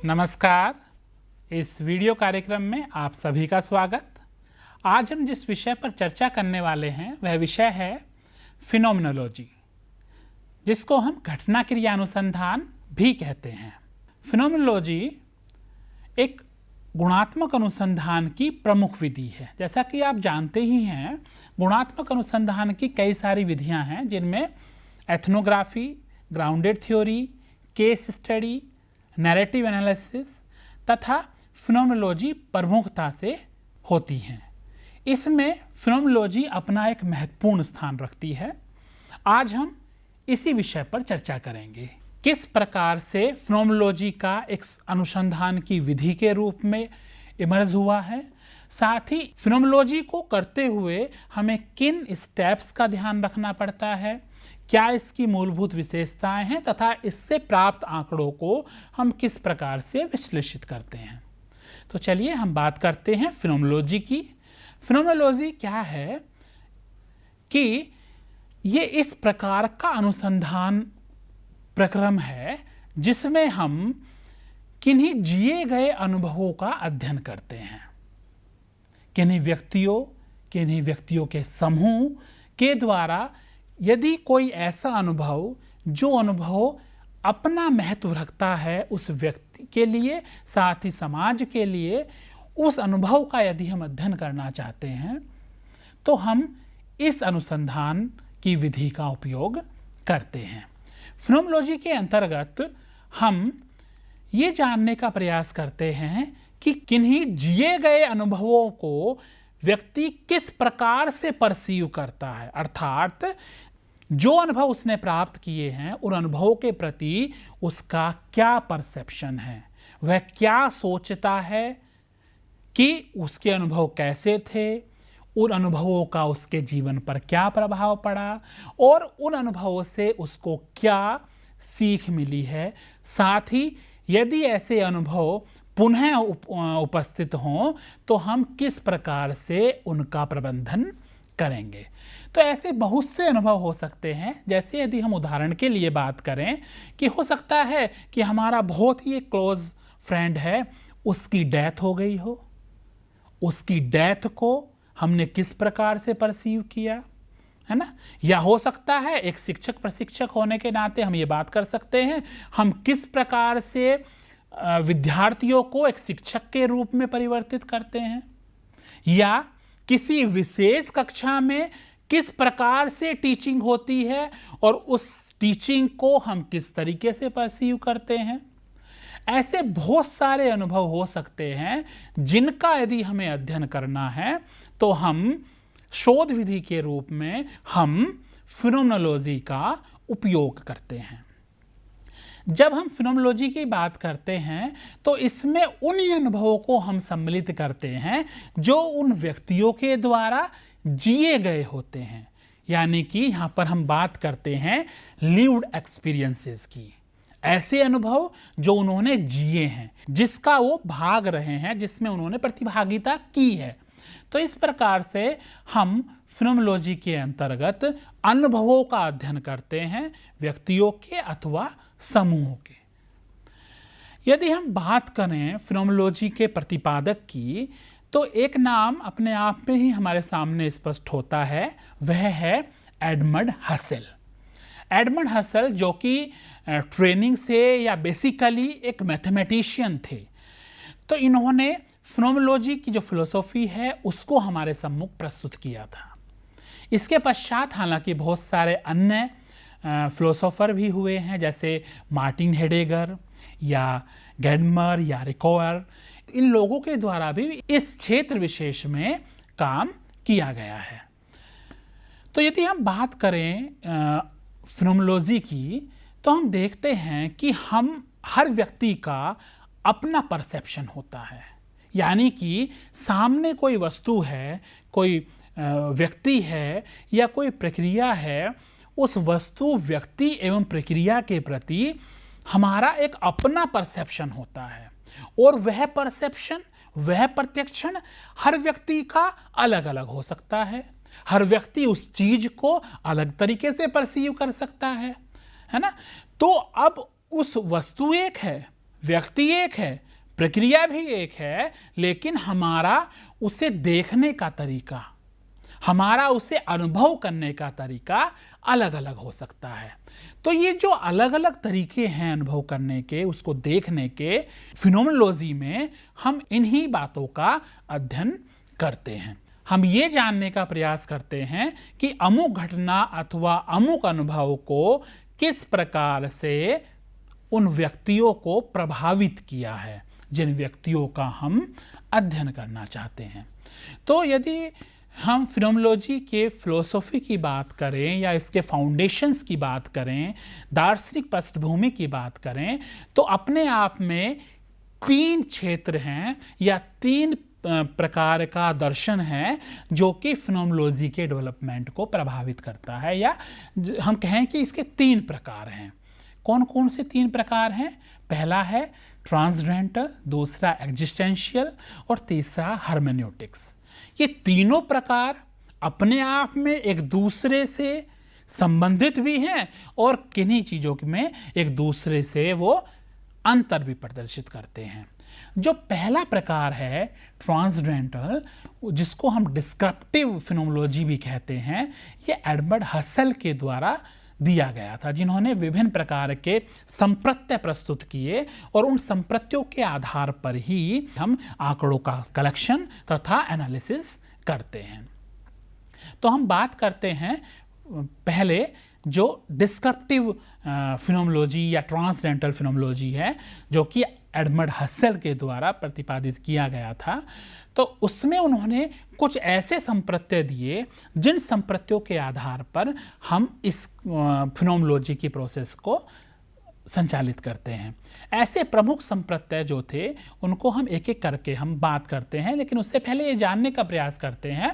नमस्कार। इस वीडियो कार्यक्रम में आप सभी का स्वागत। आज हम जिस विषय पर चर्चा करने वाले हैं वह विषय है फिनोमिनोलॉजी, जिसको हम घटना क्रिया अनुसंधान भी कहते हैं। फिनोमिनोलॉजी एक गुणात्मक अनुसंधान की प्रमुख विधि है। जैसा कि आप जानते ही हैं, गुणात्मक अनुसंधान की कई सारी विधियां हैं, जिनमें ethnography, grounded theory, case study, narrative analysis तथा फिनोमिनोलॉजी प्रमुखता से होती हैं। इसमें फिनोमिनोलॉजी अपना एक महत्वपूर्ण स्थान रखती है। आज हम इसी विषय पर चर्चा करेंगे। किस प्रकार से फिनोमिनोलॉजी का एक अनुसंधान की विधि के रूप में इमर्ज हुआ है, साथ ही फिनोमिनोलॉजी को करते हुए हमें किन स्टेप्स का ध्यान रखना पड़ता है, क्या इसकी मूलभूत विशेषताएं हैं तथा इससे प्राप्त आंकड़ों को हम किस प्रकार से विश्लेषित करते हैं। तो चलिए हम बात करते हैं फिनोमिनोलॉजी की। फिनोमिनोलॉजी क्या है कि ये इस प्रकार का अनुसंधान प्रक्रम है जिसमें हम किन्हीं जिए गए अनुभवों का अध्ययन करते हैं। किन्हीं व्यक्तियों के समूह के द्वारा यदि कोई ऐसा अनुभव जो अनुभव अपना महत्व रखता है उस व्यक्ति के लिए, साथ ही समाज के लिए, उस अनुभव का यदि हम अध्ययन करना चाहते हैं तो हम इस अनुसंधान की विधि का उपयोग करते हैं। फिनोमिनोलॉजी के अंतर्गत हम ये जानने का प्रयास करते हैं कि किन्हीं जिए गए अनुभवों को व्यक्ति किस प्रकार से परसीव करता है, अर्थात जो अनुभव उसने प्राप्त किए हैं उन अनुभवों के प्रति उसका क्या परसेप्शन है, वह क्या सोचता है कि उसके अनुभव कैसे थे, उन अनुभवों का उसके जीवन पर क्या प्रभाव पड़ा और उन अनुभवों से उसको क्या सीख मिली है। साथ ही यदि ऐसे अनुभव पुनः उपस्थित हों तो हम किस प्रकार से उनका प्रबंधन करेंगे। तो ऐसे बहुत से अनुभव हो सकते हैं। जैसे यदि हम उदाहरण के लिए बात करें कि हो सकता है कि हमारा बहुत ही क्लोज फ्रेंड है, उसकी डेथ हो गई हो, उसकी डेथ को हमने किस प्रकार से परसीव किया, है ना। या हो सकता है एक शिक्षक प्रशिक्षक होने के नाते हम ये बात कर सकते हैं हम किस प्रकार से विद्यार्थियों को एक शिक्षक के रूप में परिवर्तित करते हैं, या किसी विशेष कक्षा में किस प्रकार से टीचिंग होती है और उस टीचिंग को हम किस तरीके से परसीव करते हैं। ऐसे बहुत सारे अनुभव हो सकते हैं जिनका यदि हमें अध्ययन करना है तो हम शोध विधि के रूप में हम फिनोमिनोलॉजी का उपयोग करते हैं। जब हम फिनोमिनोलॉजी की बात करते हैं तो इसमें उन अनुभवों को हम सम्मिलित करते हैं जो उन व्यक्तियों के द्वारा जिए गए होते हैं, यानी कि यहाँ पर हम बात करते हैं लिव्ड एक्सपीरियंसेस की। ऐसे अनुभव जो उन्होंने जिए हैं, जिसका वो भाग रहे हैं, जिसमें उन्होंने प्रतिभागिता की है। तो इस प्रकार से हम फिनोमिनोलॉजी के अंतर्गत अनुभवों का अध्ययन करते हैं, व्यक्तियों के अथवा समूहों के। यदि हम बात करें फिनोमिनोलॉजी के प्रतिपादक की तो एक नाम अपने आप में ही हमारे सामने स्पष्ट होता है, वह है एडमंड हसेल। एडमंड हसेल जो कि ट्रेनिंग से या बेसिकली एक मैथमेटिशियन थे, तो इन्होंने फिनोमिनोलॉजी की जो फिलोसॉफी है उसको हमारे सम्मुख प्रस्तुत किया था। इसके पश्चात हालांकि बहुत सारे अन्य फिलोसोफर भी हुए हैं, जैसे मार्टिन हेडेगर या गैडमर या रिकॉयर। इन लोगों के द्वारा भी इस क्षेत्र विशेष में काम किया गया है। तो यदि हम बात करें फिनोमिनोलॉजी की तो हम देखते हैं कि हम हर व्यक्ति का अपना परसेप्शन होता है, यानी कि सामने कोई वस्तु है, कोई व्यक्ति है या कोई प्रक्रिया है, उस वस्तु, व्यक्ति एवं प्रक्रिया के प्रति हमारा एक अपना परसेप्शन होता है और वह परसेप्शन, वह प्रत्यक्षण हर व्यक्ति का अलग अलग हो सकता है। हर व्यक्ति उस चीज को अलग तरीके से परसीव कर सकता है ना। तो अब उस वस्तु एक है, व्यक्ति एक है, प्रक्रिया भी एक है, लेकिन हमारा उसे देखने का तरीका, हमारा उसे अनुभव करने का तरीका अलग अलग हो सकता है। तो ये जो अलग अलग तरीके हैं अनुभव करने के, उसको देखने के, फिनोमेनोलॉजी में हम इन्हीं बातों का अध्ययन करते हैं। हम ये जानने का प्रयास करते हैं कि अमुक घटना अथवा अमुक अनुभव को किस प्रकार से उन व्यक्तियों को प्रभावित किया है जिन व्यक्तियों का हम अध्ययन करना चाहते हैं। तो यदि हम फिनोमेनोलॉजी के फिलोसॉफी की बात करें या इसके फाउंडेशंस की बात करें, दार्शनिक पृष्ठभूमि की बात करें, तो अपने आप में 3 क्षेत्र हैं या 3 प्रकार का दर्शन है जो कि फिनोमेनोलॉजी के डेवलपमेंट को प्रभावित करता है, या हम कहें कि इसके 3 प्रकार हैं। कौन कौन से 3 प्रकार हैं? पहला है ट्रांसडेंटल, दूसरा एग्जिस्टेंशियल और तीसरा हर्मेन्यूटिक्स। ये तीनों प्रकार अपने आप में एक दूसरे से संबंधित भी हैं और किन्हीं चीज़ों में एक दूसरे से वो अंतर भी प्रदर्शित करते हैं। जो पहला प्रकार है ट्रांसडेंटल, जिसको हम डिस्क्रिप्टिव फिनोमेनोलॉजी भी कहते हैं, ये एडमंड हसल के द्वारा दिया गया था, जिन्होंने विभिन्न प्रकार के संप्रत्यय प्रस्तुत किए और उन संप्रत्यों के आधार पर ही हम आंकड़ों का कलेक्शन तथा एनालिसिस करते हैं। तो हम बात करते हैं पहले जो डिस्क्रिप्टिव फिनोमेनोलॉजी या ट्रांसडेंटल फिनोमेनोलॉजी है, जो कि एडमंड हसल के द्वारा प्रतिपादित किया गया था। तो उसमें उन्होंने कुछ ऐसे संप्रत्यय दिए जिन संप्रत्यों के आधार पर हम इस फिनोमेनोलॉजी की प्रोसेस को संचालित करते हैं। ऐसे प्रमुख संप्रत्यय जो थे उनको हम एक एक करके हम बात करते हैं, लेकिन उससे पहले ये जानने का प्रयास करते हैं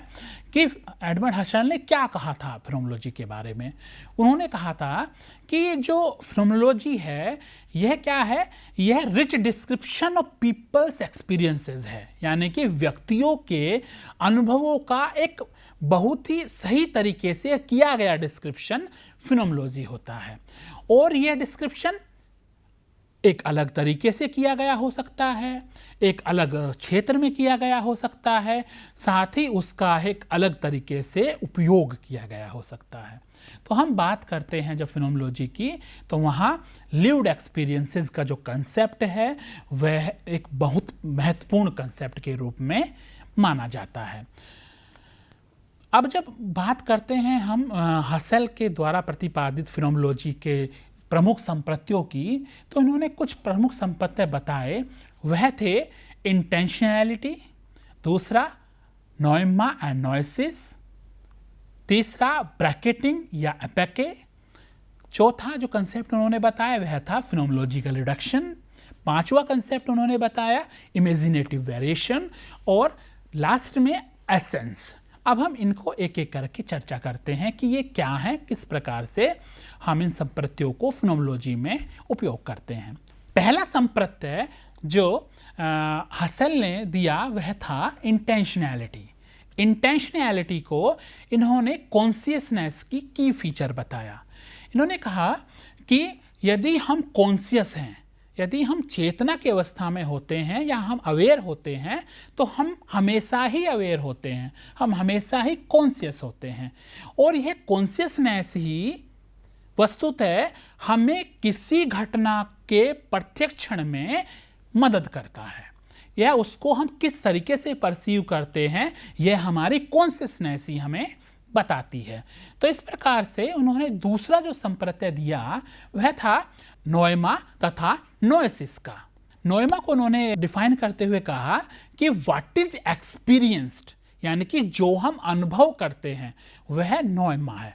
कि एडमंड हसल ने क्या कहा था फिनोमेनोलॉजी के बारे में। उन्होंने कहा था कि जो फिनोमेनोलॉजी है यह क्या है, यह rich description of peoples experiences है, यानी कि व्यक्तियों के अनुभवों का एक बहुत ही सही तरीके से किया गया डिस्क्रिप्शन फिनोमेनोलॉजी होता है। और यह डिस्क्रिप्शन एक अलग तरीके से किया गया हो सकता है, एक अलग क्षेत्र में किया गया हो सकता है, साथ ही उसका एक अलग तरीके से उपयोग किया गया हो सकता है। तो हम बात करते हैं जब फिनोमेनोलॉजी की, तो वहाँ लिव्ड एक्सपीरियंसेस का जो कंसेप्ट है वह एक बहुत महत्वपूर्ण कंसेप्ट के रूप में माना जाता है। अब जब बात करते हैं हम हसल के द्वारा प्रतिपादित फिनोमेनोलॉजी के प्रमुख संप्रत्यों की, तो इन्होंने कुछ प्रमुख संप्रत्यय बताए। वह थे इंटेंशनैलिटी, दूसरा नॉइमा एंड नॉइसिस, तीसरा ब्रैकेटिंग या एपेके, चौथा जो कंसेप्ट उन्होंने बताया वह था फिनोमेनोलॉजिकल रिडक्शन, पांचवा कंसेप्ट उन्होंने बताया इमेजिनेटिव वेरिएशन और लास्ट में एसेंस। अब हम इनको एक एक करके चर्चा करते हैं कि ये क्या है, किस प्रकार से हम इन संप्रत्यों को फिनोमेनोलॉजी में उपयोग करते हैं। पहला संप्रत्यय जो हसल ने दिया वह था इंटेंशनैलिटी। इंटेंशनैलिटी को इन्होंने कॉन्शियसनेस की फीचर बताया। इन्होंने कहा कि यदि हम कॉन्शियस हैं, यदि हम चेतना की अवस्था में होते हैं या हम अवेयर होते हैं, तो हम हमेशा ही अवेयर होते हैं, हम हमेशा ही कॉन्शियस होते हैं। और यह कॉन्शियसनेस ही वस्तुतः हमें किसी घटना के प्रत्यक्षण में मदद करता है, या उसको हम किस तरीके से परसीव करते हैं यह हमारी कॉन्शियसनेस ही हमें बताती है। तो इस प्रकार से उन्होंने दूसरा जो संप्रत्यय दिया वह था नॉइमा तथा नोएसिस का। नॉइमा को उन्होंने डिफाइन करते हुए कहा कि व्हाट इज एक्सपीरियंस्ड, यानी कि जो हम अनुभव करते हैं वह नॉइमा है,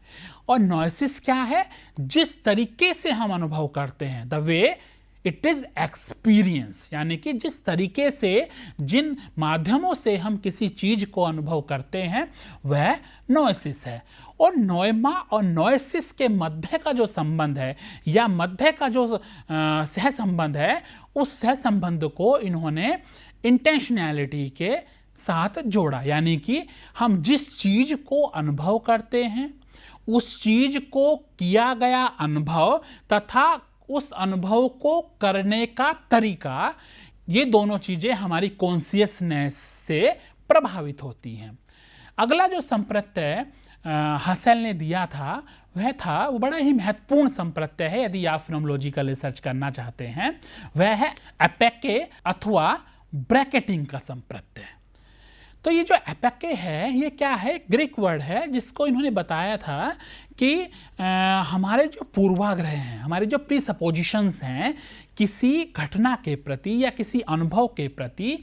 और नोएसिस क्या है, जिस तरीके से हम अनुभव करते हैं, the way it is experience, यानी कि जिस तरीके से, जिन माध्यमों से हम किसी चीज को अनुभव करते हैं वह नोएसिस है। और नॉइमा और नोएसिस के मध्य का जो संबंध है या मध्य का जो सह संबंध है, उस सह संबंध को इन्होंने इंटेंशनैलिटी के साथ जोड़ा, यानी कि हम जिस चीज को अनुभव करते हैं उस चीज को किया गया अनुभव तथा उस अनुभव को करने का तरीका, ये दोनों चीजें हमारी कॉन्शियसनेस से प्रभावित होती हैं। अगला जो संप्रत्यय हसेल ने दिया था वो बड़ा ही महत्वपूर्ण संप्रत्यय है यदि आप फिनोमेनोलॉजिकल रिसर्च करना चाहते हैं। वह है एपेके अथवा ब्रैकेटिंग का संप्रत्यय। तो ये जो एपेके है ये क्या है, ग्रीक वर्ड है जिसको इन्होंने बताया था कि हमारे जो पूर्वाग्रह हैं, हमारे जो प्रीसपोजिशंस हैं किसी घटना के प्रति या किसी अनुभव के प्रति,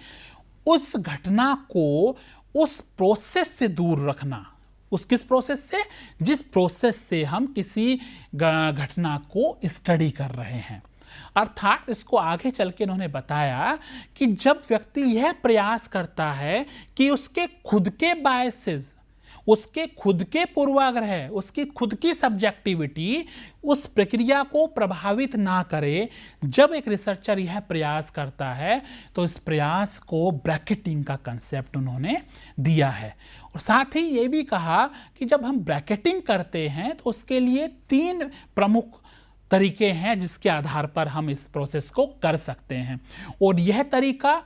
उस घटना को उस प्रोसेस से दूर रखना। उस किस प्रोसेस से? जिस प्रोसेस से हम किसी घटना को स्टडी कर रहे हैं। अर्थात इसको आगे चल के इन्होंने बताया कि जब व्यक्ति यह प्रयास करता है कि उसके खुद के बायसेस, उसके खुद के पूर्वाग्रह, उसकी खुद की सब्जेक्टिविटी उस प्रक्रिया को प्रभावित ना करे, जब एक रिसर्चर यह प्रयास करता है तो इस प्रयास को ब्रैकेटिंग का कंसेप्ट उन्होंने दिया है। और साथ ही ये भी कहा कि जब हम ब्रैकेटिंग करते हैं तो उसके लिए 3 प्रमुख तरीके हैं जिसके आधार पर हम इस प्रोसेस को कर सकते हैं। और यह तरीका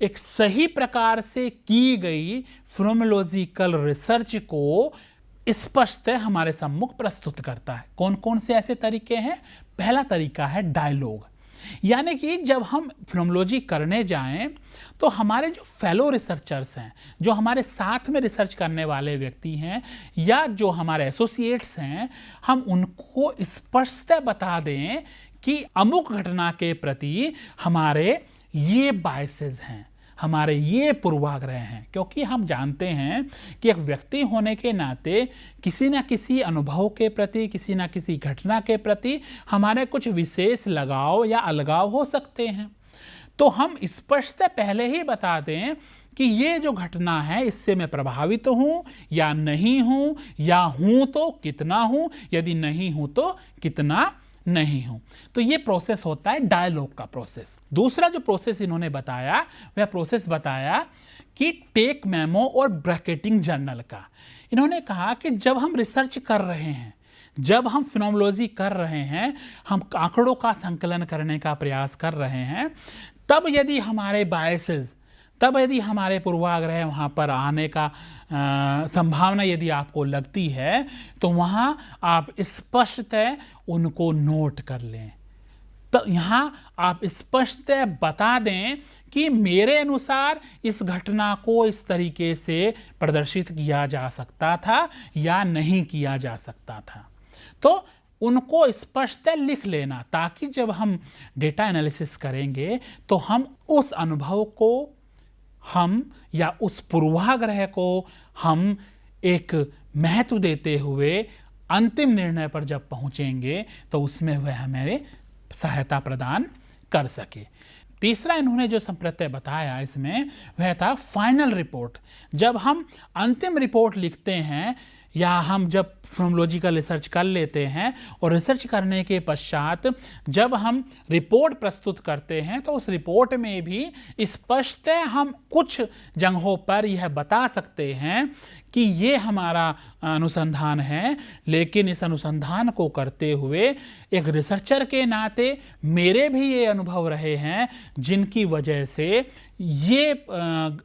एक सही प्रकार से की गई फिनोमेनोलॉजिकल रिसर्च को स्पष्ट हमारे सम्मुख प्रस्तुत करता है। कौन कौन से ऐसे तरीके हैं? पहला तरीका है डायलॉग, यानी कि जब हम फिनोमेनोलॉजी करने जाएं तो हमारे जो फेलो रिसर्चर्स हैं, जो हमारे साथ में रिसर्च करने वाले व्यक्ति हैं या जो हमारे एसोसिएट्स हैं, हम उनको स्पष्ट बता दें कि अमुक घटना के प्रति हमारे ये बायसेस हैं, हमारे ये पूर्वाग्रह हैं। क्योंकि हम जानते हैं कि एक व्यक्ति होने के नाते किसी न किसी अनुभव के प्रति, किसी न किसी घटना के प्रति हमारे कुछ विशेष लगाव या अलगाव हो सकते हैं। तो हम स्पष्ट पहले ही बता दें कि ये जो घटना है इससे मैं प्रभावित हूँ या नहीं हूँ, या हूँ तो कितना हूँ, यदि नहीं हूँ तो कितना नहीं हूं। तो ये प्रोसेस होता है डायलॉग का प्रोसेस। दूसरा जो प्रोसेस इन्होंने बताया वह प्रोसेस बताया कि टेक मेमो और ब्रैकेटिंग जर्नल का। इन्होंने कहा कि जब हम रिसर्च कर रहे हैं, जब हम फिनोमेनोलॉजी कर रहे हैं, हम आंकड़ों का संकलन करने का प्रयास कर रहे हैं, तब यदि हमारे बायसेस, तब यदि हमारे पूर्वाग्रह वहाँ पर आने का संभावना यदि आपको लगती है तो वहाँ आप स्पष्ट उनको नोट कर लें। तो यहाँ आप स्पष्ट बता दें कि मेरे अनुसार इस घटना को इस तरीके से प्रदर्शित किया जा सकता था या नहीं किया जा सकता था। तो उनको स्पष्ट लिख लेना, ताकि जब हम डेटा एनालिसिस करेंगे तो हम उस अनुभव को हम या उस पूर्वाग्रह को हम एक महत्व देते हुए अंतिम निर्णय पर जब पहुंचेंगे तो उसमें वह हमें सहायता प्रदान कर सके। तीसरा इन्होंने जो संप्रत्यय बताया इसमें वह था फाइनल रिपोर्ट। जब हम अंतिम रिपोर्ट लिखते हैं या हम जब फिनोमेनोलॉजिकल रिसर्च कर लेते हैं और रिसर्च करने के पश्चात जब हम रिपोर्ट प्रस्तुत करते हैं तो उस रिपोर्ट में भी स्पष्ट हम कुछ जगहों पर यह बता सकते हैं कि ये हमारा अनुसंधान है, लेकिन इस अनुसंधान को करते हुए एक रिसर्चर के नाते मेरे भी ये अनुभव रहे हैं जिनकी वजह से ये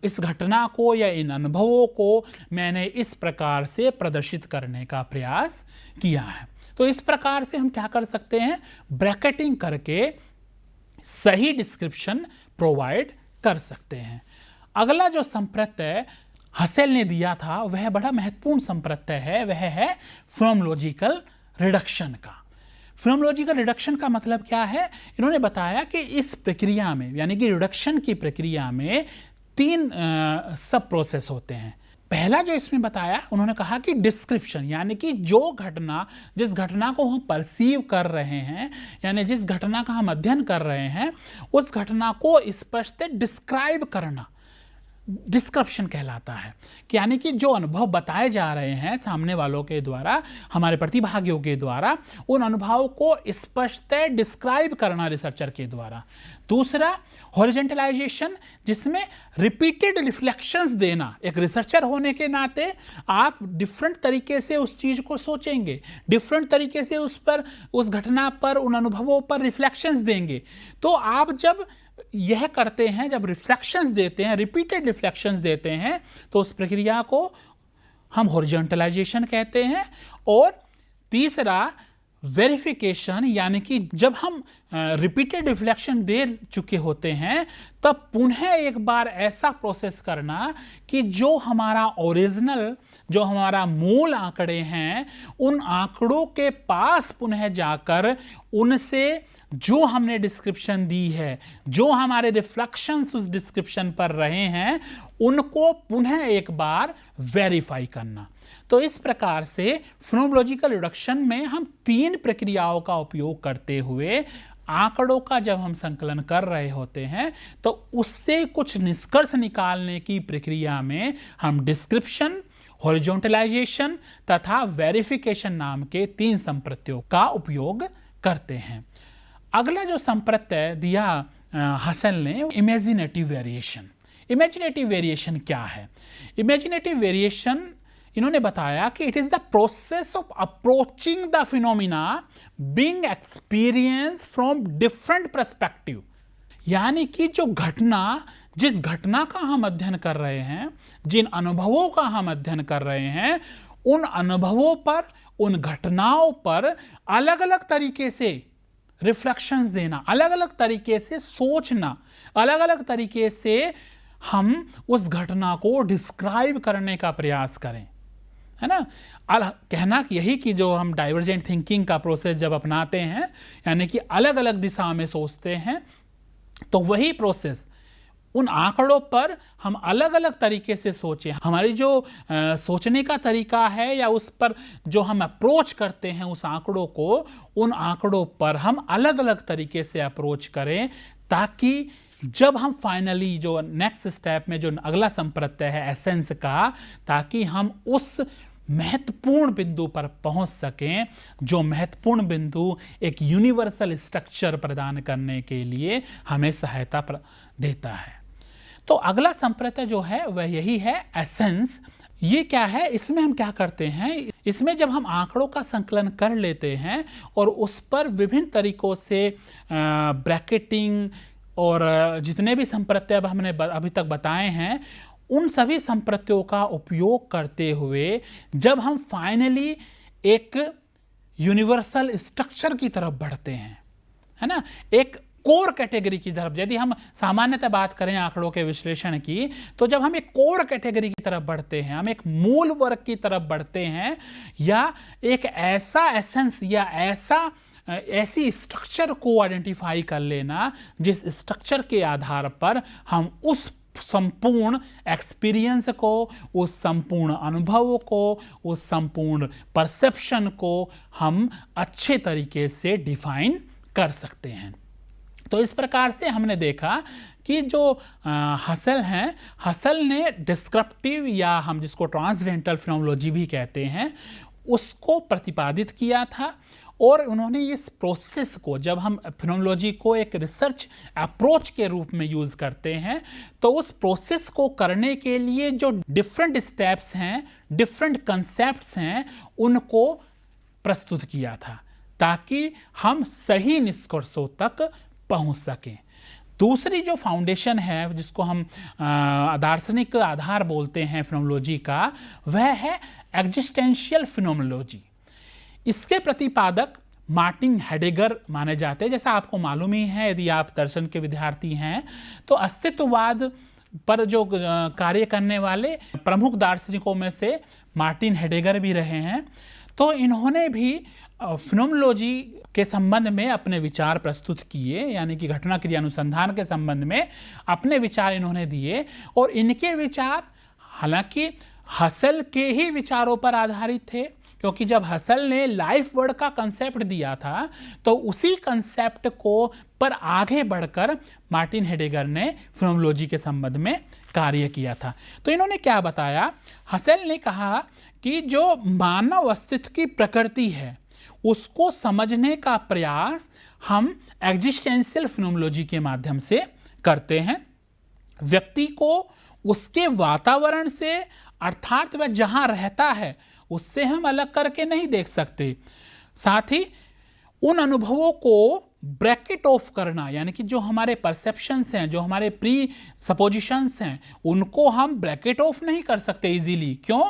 इस घटना को या इन अनुभवों को मैंने इस प्रकार से प्रदर्शित करने का प्रयास किया है। तो इस प्रकार से हम क्या कर सकते हैं, ब्रैकेटिंग करके सही डिस्क्रिप्शन प्रोवाइड कर सकते हैं। अगला जो संप्रत्यय हसेल ने दिया था वह बड़ा महत्वपूर्ण संप्रत्यय है, वह है फिनोमेनोलॉजिकल रिडक्शन का। फिनोमेनोलॉजिकल रिडक्शन का मतलब क्या है? इन्होंने बताया कि इस प्रक्रिया में, यानी कि रिडक्शन की प्रक्रिया में 3 सब प्रोसेस होते हैं। पहला जो इसमें बताया, उन्होंने कहा कि डिस्क्रिप्शन, यानी कि जो घटना, जिस घटना को हम परसीव कर रहे हैं, यानी जिस घटना का हम अध्ययन कर रहे हैं, उस घटना को स्पष्ट डिस्क्राइब करना। डिस्क्रिप्शन कहलाता है, कि यानी कि जो अनुभव बताए जा रहे हैं सामने वालों के द्वारा, हमारे प्रतिभागियों के द्वारा, उन अनुभवों को स्पष्टतः डिस्क्राइब करना रिसर्चर के द्वारा। दूसरा हॉरिजॉन्टलाइजेशन, जिसमें रिपीटेड रिफ्लेक्शंस देना। एक रिसर्चर होने के नाते आप डिफरेंट तरीके से उस चीज़ को सोचेंगे, डिफरेंट तरीके से उस घटना पर, उन अनुभवों पर रिफ्लेक्शंस देंगे। तो आप जब यह करते हैं, जब रिफ्लेक्शंस देते हैं, रिपीटेड रिफ्लेक्शंस देते हैं, तो उस प्रक्रिया को हम हॉरिजॉन्टलाइजेशन कहते हैं। और तीसरा वेरिफिकेशन, यानी कि जब हम रिपीटेड रिफ्लेक्शन दे चुके होते हैं तब पुनः एक बार ऐसा प्रोसेस करना कि जो हमारा ओरिजिनल, जो हमारा मूल आंकड़े हैं, उन आंकड़ों के पास पुनः जाकर उनसे जो हमने डिस्क्रिप्शन दी है, जो हमारे रिफ्लेक्शंस उस डिस्क्रिप्शन पर रहे हैं, उनको पुनः एक बार वेरीफाई करना। तो इस प्रकार से फिनोमेनोलॉजिकल रिडक्शन में हम 3 प्रक्रियाओं का उपयोग करते हुए आंकड़ों का जब हम संकलन कर रहे होते हैं तो उससे कुछ निष्कर्ष निकालने की प्रक्रिया में हम डिस्क्रिप्शन, हॉरिजॉन्टलाइजेशन तथा वेरिफिकेशन नाम के 3 संप्रत्ययों का उपयोग करते हैं। अगला जो संप्रत्यय दिया हसल ने, इमेजिनेटिव वेरिएशन। इमेजिनेटिव वेरिएशन क्या है? इमेजिनेटिव वेरिएशन इन्होंने बताया कि it is the process of approaching the phenomena being experience from different perspective. यानी कि जो घटना, जिस घटना का हम अध्ययन कर रहे हैं, जिन अनुभवों का हम अध्ययन कर रहे हैं, उन अनुभवों पर, उन घटनाओं पर अलग अलग तरीके से रिफ्लेक्शंस देना, अलग अलग तरीके से सोचना, अलग अलग तरीके से हम उस घटना को डिस्क्राइब करने का प्रयास करें, है ना। कहना यही कि जो हम डाइवर्जेंट थिंकिंग का प्रोसेस जब अपनाते हैं, यानी कि अलग अलग दिशा में सोचते हैं, तो वही प्रोसेस उन आंकड़ों पर हम अलग अलग तरीके से सोचें। हमारी जो सोचने का तरीका है या उस पर जो हम अप्रोच करते हैं उस आंकड़ों को, उन आंकड़ों पर हम अलग अलग तरीके से अप्रोच करें, ताकि जब हम फाइनली जो नेक्स्ट स्टेप में जो अगला संप्रत्यय है एसेंस का, ताकि हम उस महत्वपूर्ण बिंदु पर पहुंच सकें, जो महत्वपूर्ण बिंदु एक यूनिवर्सल स्ट्रक्चर प्रदान करने के लिए हमें सहायता देता है। तो अगला संप्रत्यय जो है वह यही है, एसेंस। ये क्या है? इसमें हम क्या करते हैं, इसमें जब हम आंकड़ों का संकलन कर लेते हैं और उस पर विभिन्न तरीकों से ब्रैकेटिंग और जितने भी संप्रत्यय हमने अभी तक बताए हैं, उन सभी संप्रत्ययों का उपयोग करते हुए जब हम फाइनली एक यूनिवर्सल स्ट्रक्चर की तरफ बढ़ते हैं, है ना, एक कोर कैटेगरी की तरफ। यदि हम सामान्यतः बात करें आंकड़ों के विश्लेषण की, तो जब हम एक कोर कैटेगरी की तरफ बढ़ते हैं, हम एक मूल वर्ग की तरफ बढ़ते हैं, या एक ऐसा एसेंस या ऐसी स्ट्रक्चर को आइडेंटिफाई कर लेना जिस स्ट्रक्चर के आधार पर हम उस संपूर्ण एक्सपीरियंस को, उस संपूर्ण अनुभव को, उस संपूर्ण परसेप्शन को हम अच्छे तरीके से डिफाइन कर सकते हैं। तो इस प्रकार से हमने देखा कि जो हसल हैं, हसल ने डिस्क्रिप्टिव या हम जिसको ट्रांसडेंटल फिनोमेनोलॉजी भी कहते हैं, उसको प्रतिपादित किया था। और उन्होंने इस प्रोसेस को, जब हम फिनोमेनोलॉजी को एक रिसर्च अप्रोच के रूप में यूज़ करते हैं, तो उस प्रोसेस को करने के लिए जो डिफरेंट स्टेप्स हैं, डिफरेंट कंसेप्ट्स हैं, उनको प्रस्तुत किया था, ताकि हम सही निष्कर्षों तक पहुंच सकें। दूसरी जो फाउंडेशन है, जिसको हम दार्शनिक आधार बोलते हैं फिनोमेनोलॉजी का, वह है एग्जिस्टेंशियल फिनोमेनोलॉजी। इसके प्रतिपादक मार्टिन हेडेगर माने जाते हैं। जैसा आपको मालूम ही है, यदि आप दर्शन के विद्यार्थी हैं, तो अस्तित्ववाद पर जो कार्य करने वाले प्रमुख दार्शनिकों में से मार्टिन हेडेगर भी रहे हैं। तो इन्होंने भी फिनोमेनोलॉजी के संबंध में अपने विचार प्रस्तुत किए, यानी कि घटना क्रिया अनुसंधान के संबंध में अपने विचार इन्होंने दिए। और इनके विचार हालांकि हसल के ही विचारों पर आधारित थे, क्योंकि जब हसल ने लाइफ वर्ड का कंसेप्ट दिया था तो उसी कंसेप्ट को पर आगे बढ़कर मार्टिन हेडेगर ने फिनोमेनोलॉजी के संबंध में कार्य किया था। तो इन्होंने क्या बताया, हसल ने कहा कि जो मानव अस्तित्व की प्रकृति है उसको समझने का प्रयास हम एग्जिस्टेंशियल फिनोमेनोलॉजी के माध्यम से करते हैं। व्यक्ति को उसके वातावरण से अर्थात वह जहां रहता है उससे हम अलग करके नहीं देख सकते। साथ ही उन अनुभवों को ब्रैकेट ऑफ करना, यानी कि जो हमारे परसेप्शंस हैं, जो हमारे प्री सपोजिशंस हैं, उनको हम ब्रैकेट ऑफ नहीं कर सकते इजीली। क्यों?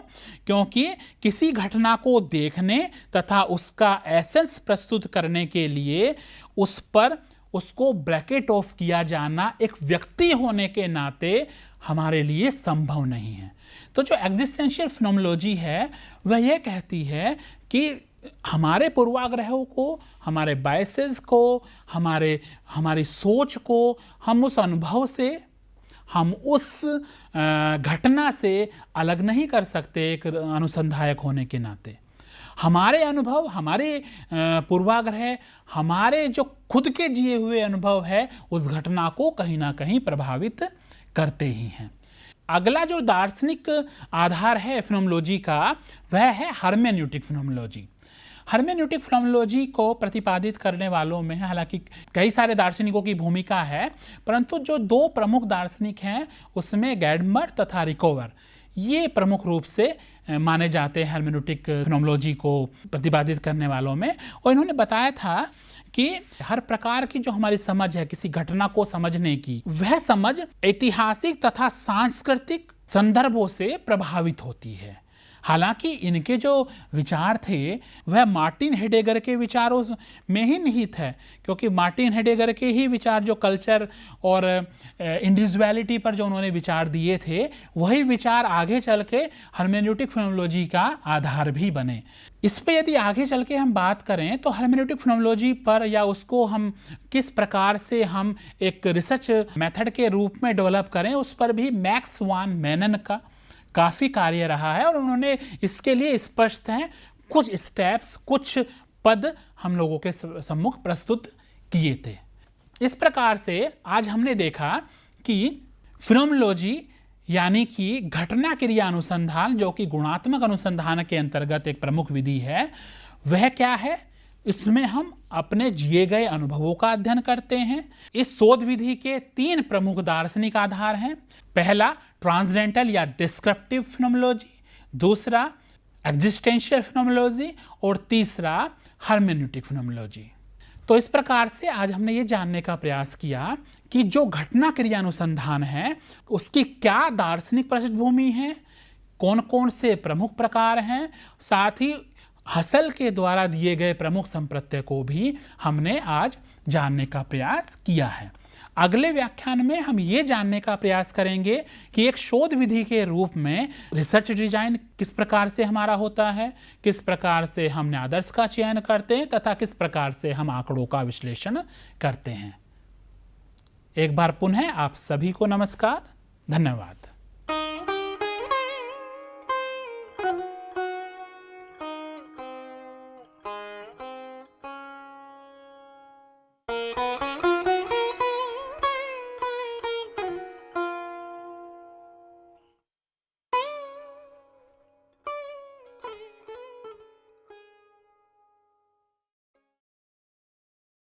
क्योंकि किसी घटना को देखने तथा उसका एसेंस प्रस्तुत करने के लिए उस पर उसको ब्रैकेट ऑफ किया जाना एक व्यक्ति होने के नाते हमारे लिए संभव नहीं है। तो जो एग्जिस्टेंशियल फिनोमेनोलॉजी है वह यह कहती है कि हमारे पूर्वाग्रहों को, हमारे बायसेस को, हमारी सोच को हम उस अनुभव से, हम उस घटना से अलग नहीं कर सकते एक अनुसंधायक होने के नाते। हमारे अनुभव, हमारे पूर्वाग्रह, हमारे जो खुद के जिए हुए अनुभव है उस घटना को कहीं ना कहीं प्रभावित करते ही हैं। अगला जो दार्शनिक आधार है फिनोमेनोलॉजी का वह है हर्मेन्यूटिक फिनोमेनोलॉजी। हर्मेन्यूटिक फिनोमेनोलॉजी को प्रतिपादित करने वालों में हालांकि कई सारे दार्शनिकों की भूमिका है, परंतु जो दो प्रमुख दार्शनिक हैं उसमें गैडमर तथा रिकॉवर ये प्रमुख रूप से माने जाते हैं हर्मेन्यूटिक फिनोमेनोलॉजी को प्रतिपादित करने वालों में। और इन्होंने बताया था कि हर प्रकार की जो हमारी समझ है किसी घटना को समझने की, वह समझ ऐतिहासिक तथा सांस्कृतिक संदर्भों से प्रभावित होती है। हालांकि इनके जो विचार थे वह मार्टिन हेडेगर के विचारों में ही निहित है, क्योंकि मार्टिन हेडेगर के ही विचार जो कल्चर और इंडिविजुअलिटी पर जो उन्होंने विचार दिए थे वही विचार आगे चल के हर्मेन्यूटिक फिनोमेनोलॉजी का आधार भी बने। इस पे यदि आगे चल के हम बात करें तो हर्मेन्यूटिक फिनोमेनोलॉजी पर या उसको हम किस प्रकार से हम एक रिसर्च मेथड के रूप में डेवलप करें उस पर भी मैक्स वान मैनन का काफ़ी कार्य रहा है और उन्होंने इसके लिए स्पष्ट हैं कुछ स्टेप्स, कुछ पद हम लोगों के सम्मुख प्रस्तुत किए थे। इस प्रकार से आज हमने देखा कि फिनोमेनोलॉजी यानी कि घटना क्रिया अनुसंधान जो कि गुणात्मक अनुसंधान के अंतर्गत एक प्रमुख विधि है, वह क्या है? इसमें हम अपने जिए गए अनुभवों का अध्ययन करते हैं। इस शोध विधि के तीन प्रमुख दार्शनिक आधार हैं। पहला ट्रांसडेंटल या डिस्क्रिप्टिव फिनोमेनोलॉजी, दूसरा एग्जिस्टेंशियल फिनोमेनोलॉजी और तीसरा हर्मेन्यूटिक फिनोमेनोलॉजी। तो इस प्रकार से आज हमने ये जानने का प्रयास किया कि जो घटना क्रिया अनुसंधान है उसकी क्या दार्शनिक पृष्ठभूमि है, कौन कौन से प्रमुख प्रकार हैं, साथ ही हसल के द्वारा दिए गए प्रमुख संप्रत्यय को भी हमने आज जानने का प्रयास किया है। अगले व्याख्यान में हम ये जानने का प्रयास करेंगे कि एक शोध विधि के रूप में रिसर्च डिजाइन किस प्रकार से हमारा होता है, किस प्रकार से हमने आदर्श का चयन करते हैं तथा किस प्रकार से हम आंकड़ों का विश्लेषण करते हैं। एक बार पुनः आप सभी को नमस्कार, धन्यवाद।